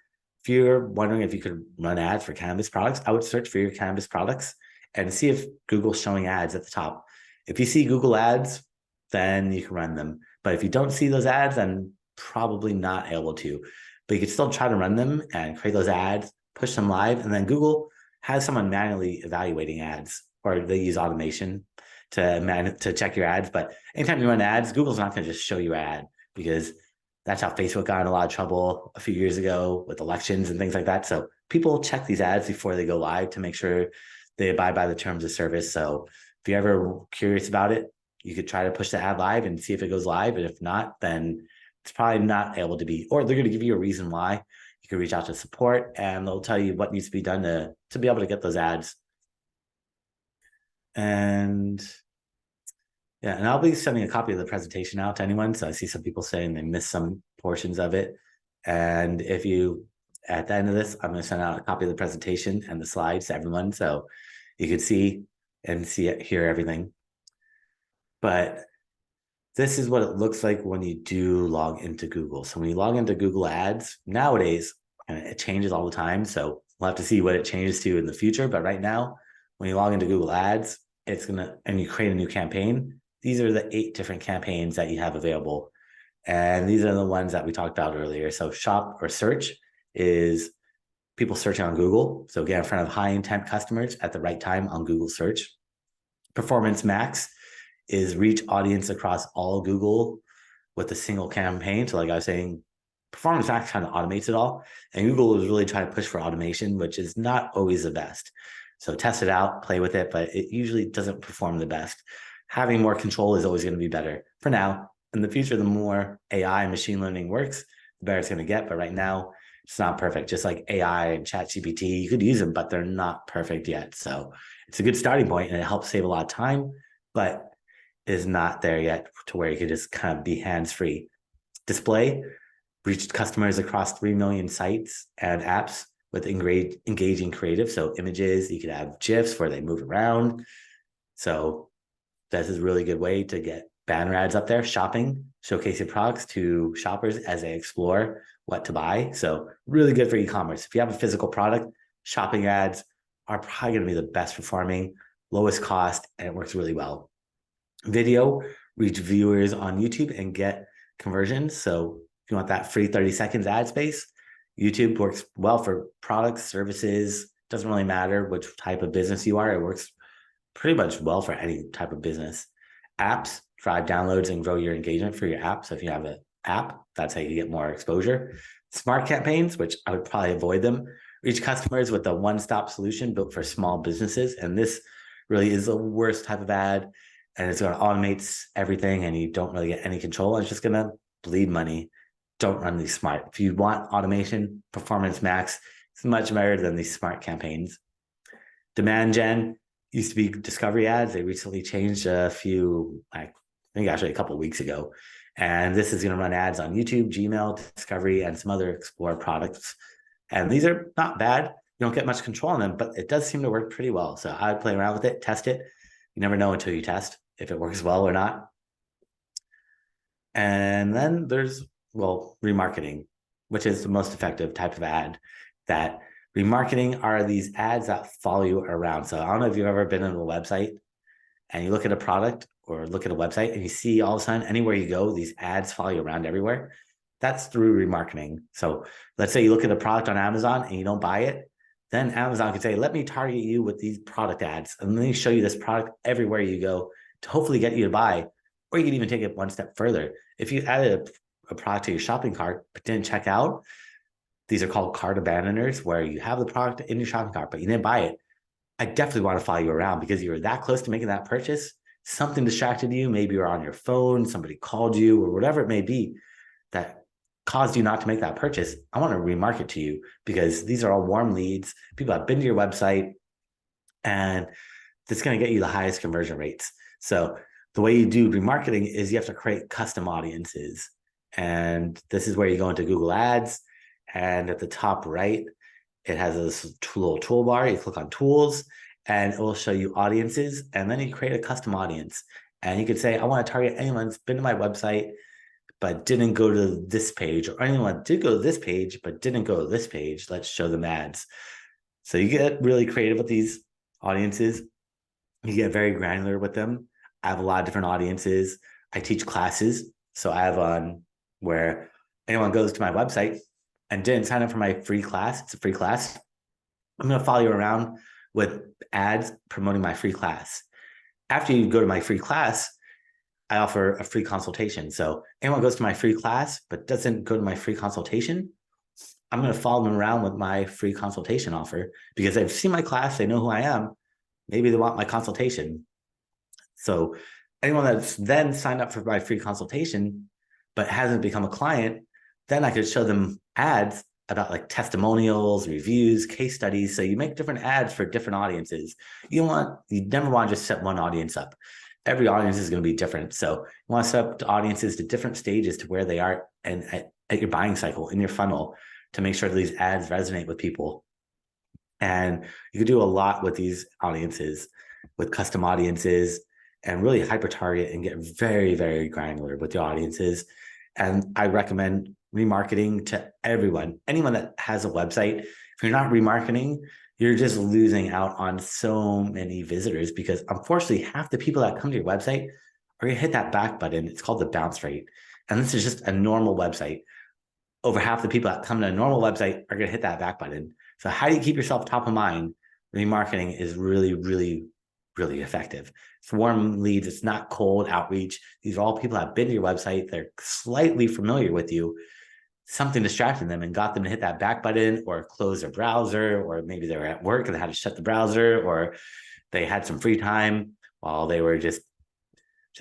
if you're wondering if you could run ads for cannabis products, I would search for your cannabis products and see if Google's showing ads at the top. If you see Google ads, then you can run them. But if you don't see those ads, then probably not able to. But you can still try to run them and create those ads, push them live, and then Google has someone manually evaluating ads, or they use automation to check your ads. But anytime you run ads, Google's not going to just show you an ad, because that's how Facebook got in a lot of trouble a few years ago with elections and things like that. So people check these ads before they go live to make sure they abide by the terms of service. So if you're ever curious about it, you could try to push the ad live and see if it goes live. And if not, then it's probably not able to be, or they're going to give you a reason why. You can reach out to support and they'll tell you what needs to be done to be able to get those ads. And yeah, and I'll be sending a copy of the presentation out to anyone. So I see some people saying they missed some portions of it. And if you, at the end of this, I'm going to send out a copy of the presentation and the slides to everyone, so you can see and hear everything. But this is what it looks like when you do log into Google. So when you log into Google Ads, nowadays, and it changes all the time, so we'll have to see what it changes to in the future. But right now, when you log into Google Ads, and you create a new campaign, these are the 8 different campaigns that you have available. And these are the ones that we talked about earlier. So shop or search is people searching on Google. So get in front of high intent customers at the right time on Google search. Performance max is reach audience across all Google with a single campaign. So like I was saying, Performance max kind of automates it all. And Google is really trying to push for automation, which is not always the best. So test it out, play with it, but it usually doesn't perform the best. Having more control is always going to be better. For now, in the future, the more AI and machine learning works, the better it's going to get. But right now, it's not perfect. Just like AI and ChatGPT, you could use them, but they're not perfect yet. So it's a good starting point, and it helps save a lot of time, but is not there yet to where you could just kind of be hands-free. Display reached customers across 3 million sites and apps with engaging creative. So images, you could have GIFs where they move around. So this is a really good way to get banner ads up there. Shopping, showcasing products to shoppers as they explore what to buy. So really good for e-commerce. If you have a physical product, shopping ads are probably going to be the best performing, lowest cost, and it works really well. Video, reach viewers on YouTube and get conversions. So if you want that free 30 seconds ad space, YouTube works well for products, services. Doesn't really matter which type of business you are. It works pretty much well for any type of business. Apps, drive downloads and grow your engagement for your app. So if you have an app, that's how you get more exposure. Smart campaigns, which I would probably avoid them. Reach customers with a one-stop solution built for small businesses. And this really is the worst type of ad. And it's going to automate everything and you don't really get any control. And it's just going to bleed money. Don't run these smart. If you want automation, Performance Max, it's much better than these smart campaigns. Demand gen used to be discovery ads. They recently changed a few, I think actually a couple of weeks ago. And this is going to run ads on YouTube, Gmail, Discovery, and some other Explore products. And these are not bad. You don't get much control on them, but it does seem to work pretty well. So I would play around with it, test it. You never know until you test if it works well or not. And then there's, well, remarketing, which is the most effective type of ad. That remarketing are these ads that follow you around. So I don't know if you've ever been on a website and you look at a product or look at a website and you see all of a sudden anywhere you go, these ads follow you around everywhere. That's through remarketing. So let's say you look at a product on Amazon and you don't buy it. Then Amazon can say, let me target you with these product ads and let me show you this product everywhere you go to hopefully get you to buy. Or you can even take it one step further. If you added a product to your shopping cart but didn't check out, these are called cart abandoners, where you have the product in your shopping cart but you didn't buy it. I definitely want to follow you around because you were that close to making that purchase. Something distracted you. Maybe you're on your phone, somebody called you, or whatever it may be that caused you not to make that purchase. I want to remarket to you because these are all warm leads. People have been to your website and it's going to get you the highest conversion rates. So the way you do remarketing is you have to create custom audiences. And this is where you go into Google Ads. And at the top right, it has this little toolbar. You click on tools and it will show you audiences. And then you create a custom audience. And you could say, I want to target anyone who's been to my website but didn't go to this page, or anyone did go to this page but didn't go to this page. Let's show them ads. So you get really creative with these audiences. You get very granular with them. I have a lot of different audiences. I teach classes. So I have one where anyone goes to my website and didn't sign up for my free class. It's a free class. I'm going to follow you around with ads promoting my free class. After you go to my free class, I offer a free consultation. So anyone goes to my free class but doesn't go to my free consultation, I'm going to follow them around with my free consultation offer because they've seen my class, they know who I am. Maybe they want my consultation. So anyone that's then signed up for my free consultation but hasn't become a client, then I could show them ads about like testimonials, reviews, case studies. So you make different ads for different audiences. You never want to just set one audience up. Every audience is going to be different. So you want to set up audiences to different stages to where they are and at your buying cycle in your funnel to make sure that these ads resonate with people. And you can do a lot with these audiences, with custom audiences, and really hyper target and get very, very granular with your audiences. And I recommend remarketing to everyone, anyone that has a website. If you're not remarketing, you're just losing out on so many visitors because unfortunately, half the people that come to your website are going to hit that back button. It's called the bounce rate. And this is just a normal website. Over half the people that come to a normal website are going to hit that back button. So how do you keep yourself top of mind? Remarketing is really, really, really effective. It's warm leads. It's not cold outreach. These are all people that have been to your website. They're slightly familiar with you. Something distracted them and got them to hit that back button or close their browser, or maybe they were at work and they had to shut the browser, or they had some free time while they were just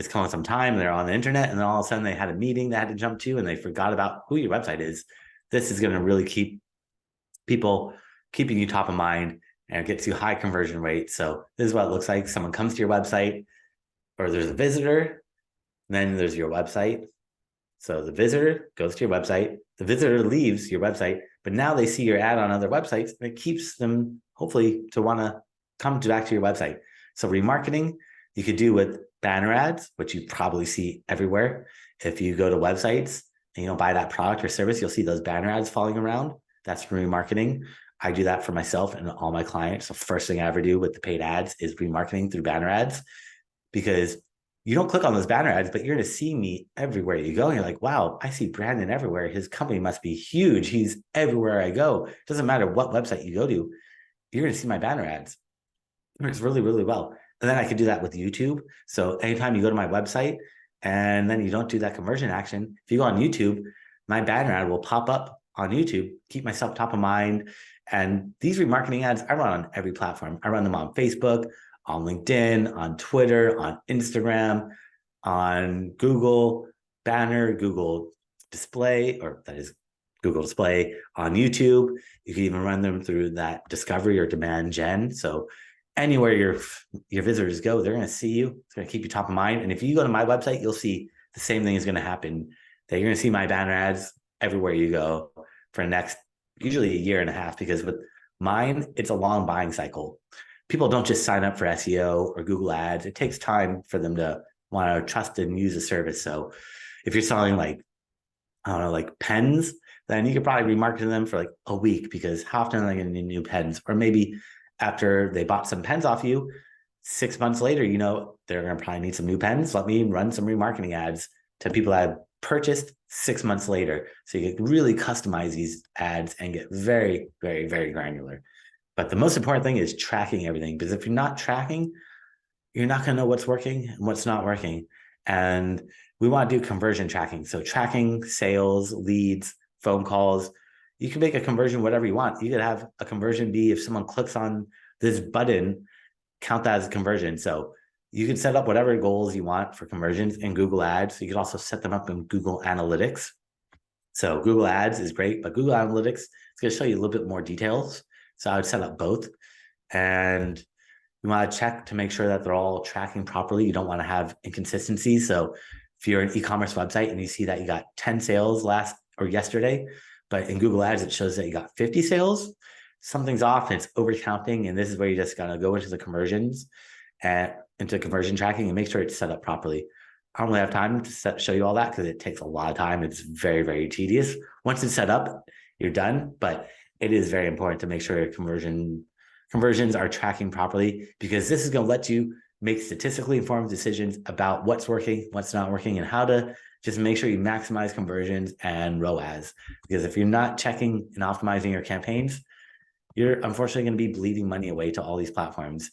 killing some time. They're on the internet and then all of a sudden they had a meeting they had to jump to and they forgot about who your website is. This is going to really keep people keeping you top of mind and it gets you high conversion rates. So this is what it looks like. Someone comes to your website, or there's a visitor, then there's your website. So the visitor goes to your website, the visitor leaves your website, but now they see your ad on other websites and it keeps them hopefully to want to come back to your website. So remarketing you could do with banner ads, which you probably see everywhere. If you go to websites and you don't buy that product or service, you'll see those banner ads following around. That's remarketing. I do that for myself and all my clients. So first thing I ever do with the paid ads is remarketing through banner ads, because you don't click on those banner ads, but you're going to see me everywhere you go. And you're like, wow, I see Brandon everywhere. His company must be huge. He's everywhere I go. It doesn't matter what website you go to, you're going to see my banner ads. It works really, really well. And then I could do that with YouTube. So anytime you go to my website and then you don't do that conversion action, if you go on YouTube, my banner ad will pop up on YouTube, keep myself top of mind. And these remarketing ads, I run on every platform. I run them on Facebook, on LinkedIn, on Twitter, on Instagram, on Google Banner, Google Display, or that is Google Display, on YouTube. You can even run them through that discovery or demand gen. So anywhere your visitors go, they're going to see you. It's going to keep you top of mind. And if you go to my website, you'll see the same thing is going to happen. That you're going to see my banner ads everywhere you go for the next, usually a year and a half, because with Mine, it's a long buying cycle. People don't just sign up for SEO or Google Ads. It takes time for them to want to trust and use the service. So if you're selling like, I don't know, like pens, then you could probably remarket to them for like a week, because how often are they going to need new pens? Or maybe after they bought some pens off you, 6 months later, they're going to probably need some new pens. Let me run some remarketing ads to people that have purchased 6 months later. So you can really customize these ads and get very, very, very granular. But the most important thing is tracking everything, because if you're not tracking, you're not going to know what's working and what's not working. And we want to do conversion tracking. So tracking sales, leads, phone calls. You can make a conversion whatever you want. You could have a conversion be if someone clicks on this button, count that as a conversion. So you can set up whatever goals you want for conversions in Google Ads. You can also set them up in Google Analytics. So Google Ads is great, but Google Analytics is going to show you a little bit more details. So I would set up both. And you want to check to make sure that they're all tracking properly. You don't want to have inconsistencies. So if you're an e-commerce website and you see that you got 10 sales last or yesterday, but in Google Ads, it shows that you got 50 sales, something's off and it's overcounting. And this is where you just got to go into the conversions and into conversion tracking and make sure it's set up properly. I don't really have time to show you all that because it takes a lot of time. It's very, very tedious. Once it's set up, you're done. But it is very important to make sure your conversions are tracking properly, because this is going to let you make statistically informed decisions about what's working, what's not working, and how to just make sure you maximize conversions and ROAS. Because if you're not checking and optimizing your campaigns, you're unfortunately going to be bleeding money away to all these platforms.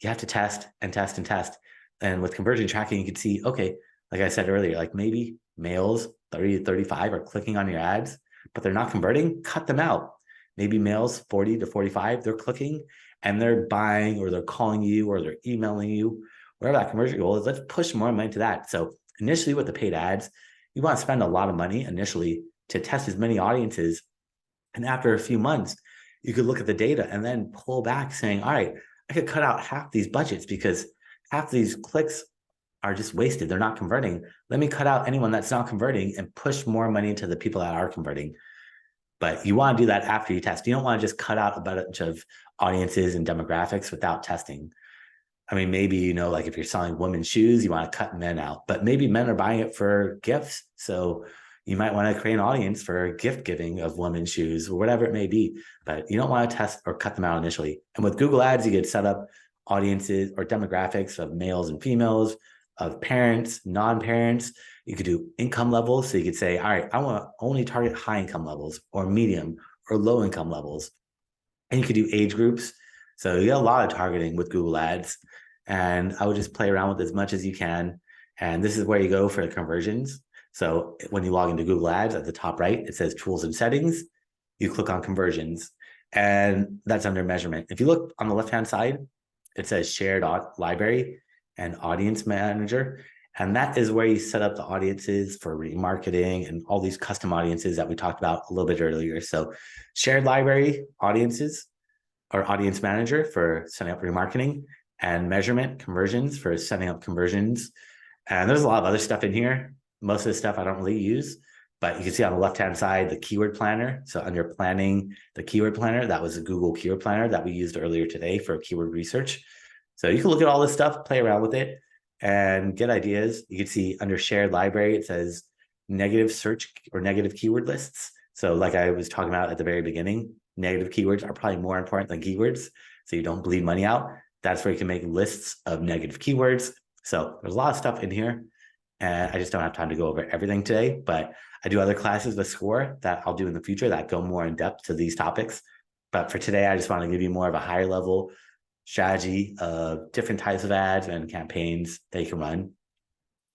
You have to test and test and test. And with conversion tracking, you can see, okay, like I said earlier, like maybe males 30 to 35 are clicking on your ads, but they're not converting, cut them out. Maybe males 40 to 45, they're clicking and they're buying, or they're calling you, or they're emailing you, whatever that conversion goal is. Let's push more money to that. So initially with the paid ads, you want to spend a lot of money initially to test as many audiences. And after a few months, you could look at the data and then pull back saying, all right, I could cut out half these budgets because half these clicks are just wasted. They're not converting. Let me cut out anyone that's not converting and push more money to the people that are converting. But you want to do that after you test. You don't want to just cut out a bunch of audiences and demographics without testing. I mean, maybe, like if you're selling women's shoes, you want to cut men out, but maybe men are buying it for gifts. So you might want to create an audience for gift giving of women's shoes or whatever it may be, but you don't want to test or cut them out initially. And with Google Ads, you could set up audiences or demographics of males and females, of parents, non-parents. You could do income levels. So you could say, all right, I want to only target high income levels or medium or low income levels. And you could do age groups. So you get a lot of targeting with Google Ads. And I would just play around with as much as you can. And this is where you go for the conversions. So when you log into Google Ads at the top right, it says tools and settings. You click on conversions, and that's under measurement. If you look on the left-hand side, it says shared library and audience manager. And that is where you set up the audiences for remarketing and all these custom audiences that we talked about a little bit earlier. So shared library audiences, or audience manager for setting up remarketing, and measurement conversions for setting up conversions. And there's a lot of other stuff in here. Most of the stuff I don't really use, but you can see on the left-hand side, the keyword planner. So under planning, the keyword planner, that was a Google keyword planner that we used earlier today for keyword research. So you can look at all this stuff, play around with it, and get ideas. You can see under shared library, it says negative search or negative keyword lists. So like I was talking about at the very beginning, negative keywords are probably more important than keywords, so you don't bleed money out. That's where you can make lists of negative keywords. So there's a lot of stuff in here, and I just don't have time to go over everything today, but I do other classes with Score that I'll do in the future that go more in depth to these topics. But for today, I just want to give you more of a higher level strategy of different types of ads and campaigns that you can run.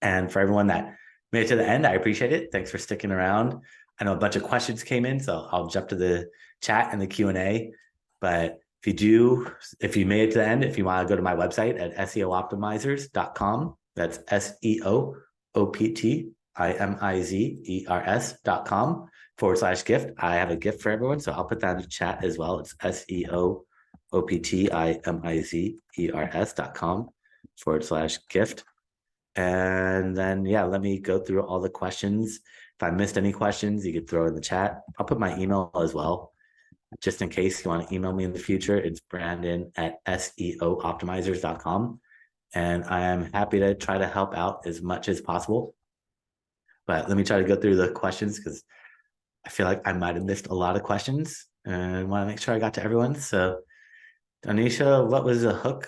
And for everyone that made it to the end, I appreciate it. Thanks for sticking around. I know a bunch of questions came in, so I'll jump to the chat and the Q&A. But if you made it to the end, if you want to go to my website at SEOoptimizers.com, that's SEOoptimizers.com/gift. I have a gift for everyone, so I'll put that in the chat as well. It's SEOoptimizers.com/gift. And then, let me go through all the questions. If I missed any questions, you could throw in the chat. I'll put my email as well. Just in case you want to email me in the future, it's Brandon@SEOoptimizers.com. And I am happy to try to help out as much as possible. But let me try to go through the questions because I feel like I might have missed a lot of questions and want to make sure I got to everyone. So, Danisha, what was the hook?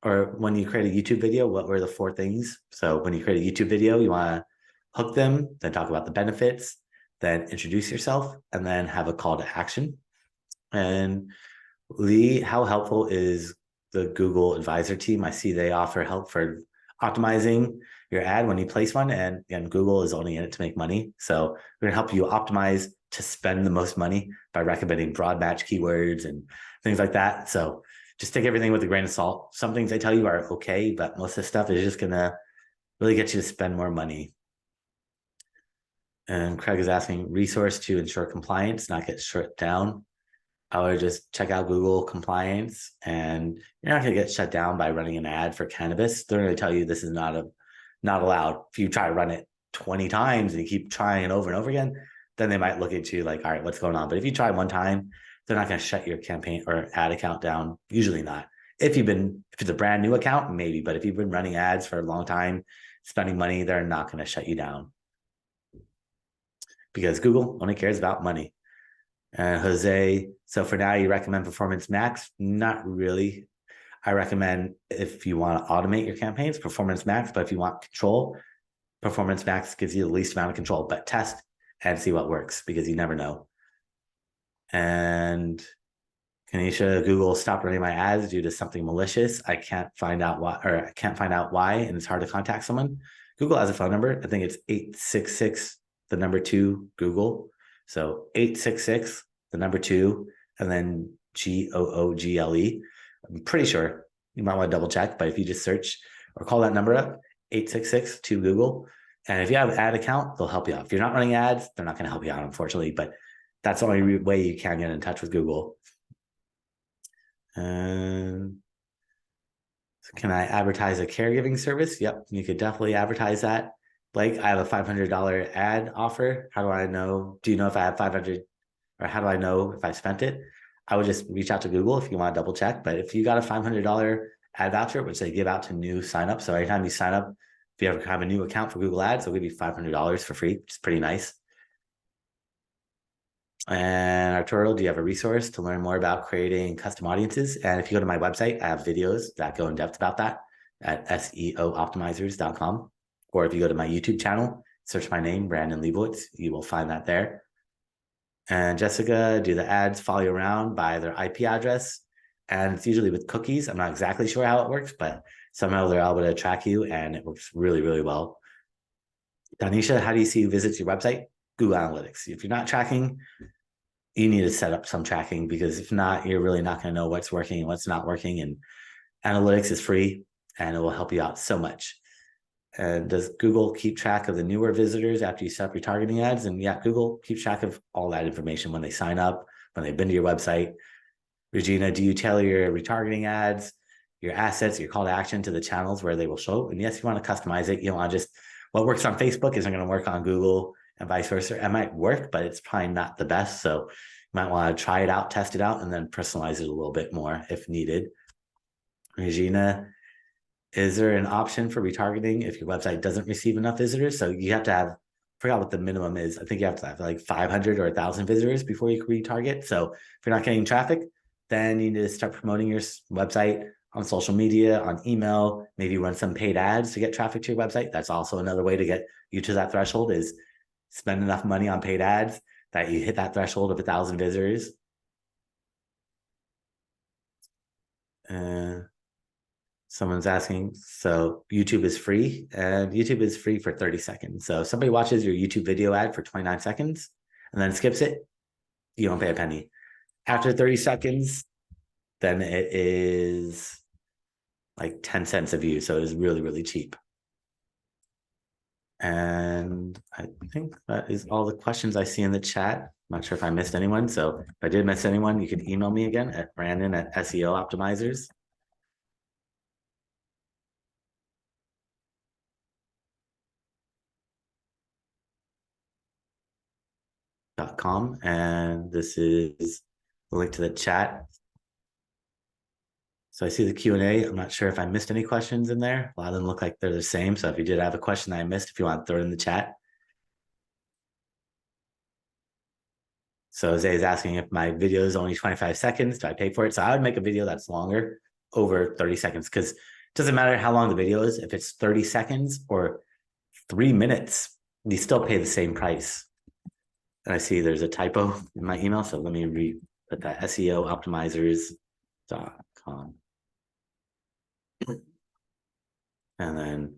Or when you create a YouTube video, what were the 4 things? So when you create a YouTube video, you want to hook them, then talk about the benefits, then introduce yourself, and then have a call to action. And Lee, how helpful is the Google Advisor team? I see they offer help for optimizing your ad when you place one, and Google is only in it to make money. So we're gonna help you optimize to spend the most money by recommending broad match keywords and things like that. So just take everything with a grain of salt. Some things they tell you are okay, but most of the stuff is just gonna really get you to spend more money. And Craig is asking resource to ensure compliance, not get shut down. I would just check out Google compliance, and you're not going to get shut down by running an ad for cannabis. They're going to tell you this is not allowed. If you try to run it 20 times and you keep trying it over and over again, then they might look at you like, all right, what's going on? But if you try one time, they're not going to shut your campaign or ad account down. Usually not. If it's a brand new account, maybe. But if you've been running ads for a long time, spending money, they're not going to shut you down because Google only cares about money. And Jose, so for now, you recommend Performance Max? Not really. I recommend if you want to automate your campaigns, Performance Max, but if you want control, Performance Max gives you the least amount of control, but test and see what works because you never know. And Kanisha, Google stopped running my ads due to something malicious. I can't find out why, and it's hard to contact someone. Google has a phone number. I think it's 866, the number 2, Google. So 866, the number 2, and then GOOGLE. I'm pretty sure. You might want to double check, but if you just search or call that number up, 866 to Google. And if you have an ad account, they'll help you out. If you're not running ads, they're not going to help you out, unfortunately, but that's the only way you can get in touch with Google. And can I advertise a caregiving service? Yep, you could definitely advertise that. Blake, I have a $500 ad offer. How do I know? Do you know if I have 500, or how do I know if I spent it? I would just reach out to Google if you want to double check. But if you got a $500 ad voucher, which they give out to new signups, so anytime you sign up, if you ever have a new account for Google Ads, they'll give you $500 for free, which is pretty nice. And Arturo, do you have a resource to learn more about creating custom audiences? And if you go to my website, I have videos that go in depth about that at SEOoptimizers.com. Or if you go to my YouTube channel, search my name, Brandon Leibowitz, you will find that there. And Jessica, do the ads follow you around by their IP address? And it's usually with cookies. I'm not exactly sure how it works, but somehow they're able to track you, and it works really, really well. Danisha, how do you see who visits your website? Google Analytics. If you're not tracking, you need to set up some tracking, because if not, you're really not going to know what's working and what's not working. And analytics is free, and it will help you out so much. And does Google keep track of the newer visitors after you set up your targeting ads? And yeah, Google keeps track of all that information when they sign up, when they've been to your website. Regina, do you tailor your retargeting ads, your assets, your call to action to the channels where they will show? And yes, you want to customize it. You don't want to just, what works on Facebook isn't going to work on Google, and vice versa. It might work, but it's probably not the best. So you might want to try it out, test it out, and then personalize it a little bit more if needed. Regina, is there an option for retargeting if your website doesn't receive enough visitors? So you have to have, I forgot what the minimum is. I think you have to have like 500 or 1,000 visitors before you can retarget. So if you're not getting traffic, then you need to start promoting your website on social media, on email, maybe run some paid ads to get traffic to your website. That's also another way to get you to that threshold, is spend enough money on paid ads that you hit that threshold of 1,000 visitors. Someone's asking, so YouTube is free, and YouTube is free for 30 seconds. So if somebody watches your YouTube video ad for 29 seconds and then skips it, you don't pay a penny. After 30 seconds, then it is like 10 cents a view. So it is really, really cheap. And I think that is all the questions I see in the chat. I'm not sure if I missed anyone. So if I did miss anyone, you can email me again at Brandon@SEOoptimizers.com. And this is a link to the chat. So I see the Q&A. I'm not sure if I missed any questions in there. A lot of them look like they're the same. So if you did have a question that I missed, if you want to throw it in the chat. So Zay is asking if my video is only 25 seconds, do I pay for it? So I would make a video that's longer, over 30 seconds, because it doesn't matter how long the video is. If it's 30 seconds or 3 minutes, you still pay the same price. And I see there's a typo in my email. So let me put that SEOoptimizers.com. And then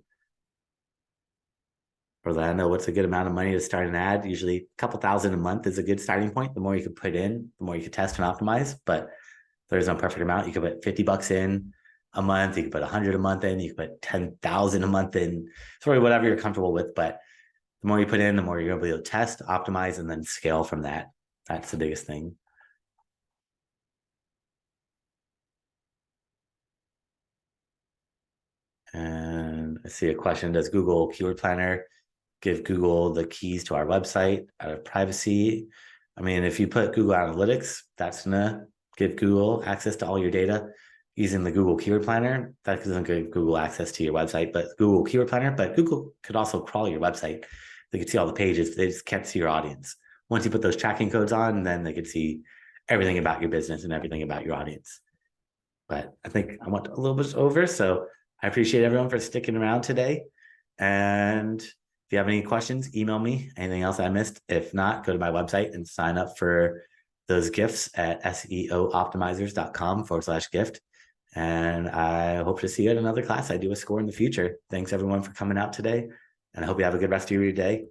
Orlando, what's a good amount of money to start an ad? Usually a couple thousand a month is a good starting point. The more you can put in, the more you can test and optimize, but there's no perfect amount. You can put 50 bucks in a month. You can put 100 a month in. You can put 10,000 a month in. It's really whatever you're comfortable with, but the more you put in, the more you're going to be able to test, optimize, and then scale from that. That's the biggest thing. And I see a question, does Google Keyword Planner give Google the keys to our website out of privacy? I mean, if you put Google Analytics, that's gonna give Google access to all your data. Using the Google Keyword Planner, that doesn't give Google access to your website, but Google Keyword Planner, but Google could also crawl your website. They could see all the pages, they just can't see your audience. Once you put those tracking codes on, then they could see everything about your business and everything about your audience. But I think I went a little bit over, so I appreciate everyone for sticking around today. And if you have any questions, email me. Anything else I missed? If not, go to my website and sign up for those gifts at SEOoptimizers.com/gift. And I hope to see you at another class I do a score in the future. Thanks everyone for coming out today. And I hope you have a good rest of your day.